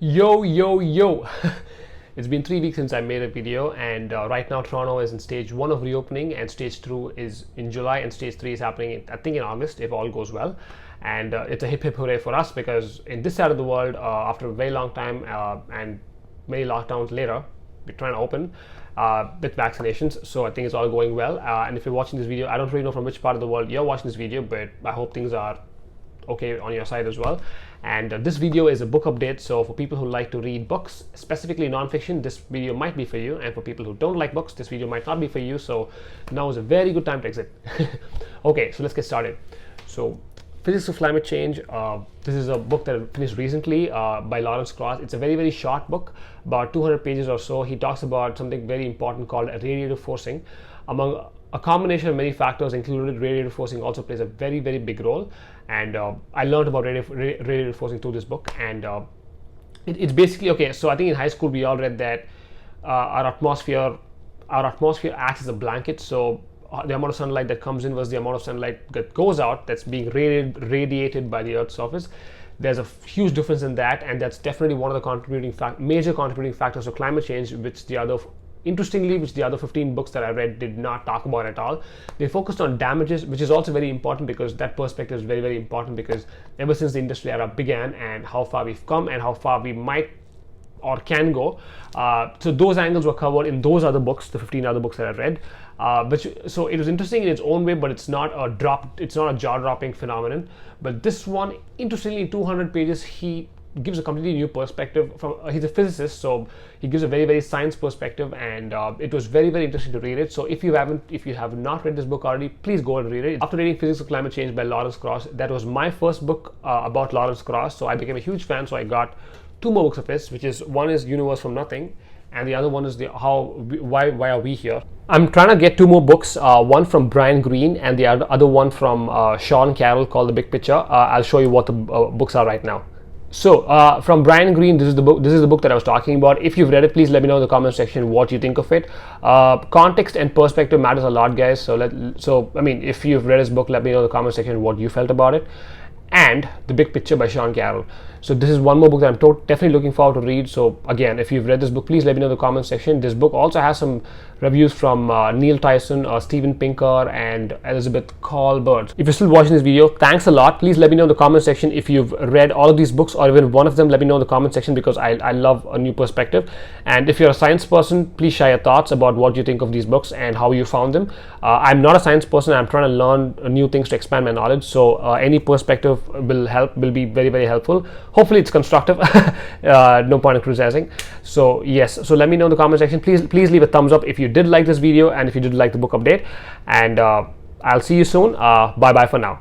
Yo. It's been 3 weeks since I made a video, and right now Toronto is in stage 1 of reopening, and stage 2 is in July, and stage 3 is happening I think in August if all goes well. And it's a hip hip hooray for us, because in this side of the world, after a very long time and many lockdowns later, we're trying to open with vaccinations. So I think it's all going well. And if you're watching this video, I don't really know from which part of the world you're watching this video, but I hope things are okay on your side as well. And this video is a book update, so for people who like to read books, specifically non-fiction, this video might be for you, and for people who don't like books, this video might not be for you. So now is a very good time to exit. Okay, so let's get started. So Physics of Climate Change, this is a book that I finished recently by Lawrence Krauss. It's a very short book, about 200 pages or so. He talks about something very important called radiative forcing. Among a combination of many factors included, radiative forcing also plays a very big role. And I learned about radiative forcing through this book. And it's basically, okay, so I think in high school we all read that our atmosphere acts as a blanket. So the amount of sunlight that comes in was the amount of sunlight that goes out, that's being radiated by the Earth's surface. There's a huge difference in that, and that's definitely one of the major contributing factors to climate change, which the other 15 books that I read did not talk about at all. They focused on damages, which is also very important, because that perspective is very important, because ever since the industry era began and how far we've come and how far we might or can go, so those angles were covered in those other books, the 15 other books that I read. So it was interesting in its own way, but it's not a jaw-dropping phenomenon. But this one, interestingly, in 200 pages, he gives a completely new perspective. He's a physicist, so he gives a very science perspective, and it was very interesting to read it. So if you have not read this book already, please go and read it. After reading Physics of Climate Change by Lawrence Krauss, that was my first book about Lawrence Krauss, so I became a huge fan. So I got 2 more books of his, which is, one is Universe from Nothing, and the other one is why are we here. I'm trying to get 2 more books, one from Greene and the other one from Carroll, called The Big Picture. I'll show you what the books are right now. So from Greene, this is the book that I was talking about. If you've read it, please let me know in the comment section what you think of it. Context and perspective matters a lot, guys. So I mean, if you've read this book, let me know in the comment section what you felt about it. And The Big Picture by Carroll. So this is one more book that I'm definitely looking forward to read. So again, if you've read this book, please let me know in the comment section. This book also has some reviews from Neil Tyson, Steven Pinker, and Elizabeth Colbert. If you're still watching this video, thanks a lot. Please let me know in the comment section if you've read all of these books, or even one of them. Let me know in the comment section, because I love a new perspective. And if you're a science person, please share your thoughts about what you think of these books and how you found them. I'm not a science person. I'm trying to learn new things to expand my knowledge. So any perspective will be very helpful. Hopefully it's constructive. No point in criticizing. So yes, so let me know in the comment section. Please leave a thumbs up if you did like this video, and if you did like the book update. And I'll see you soon. Bye for now.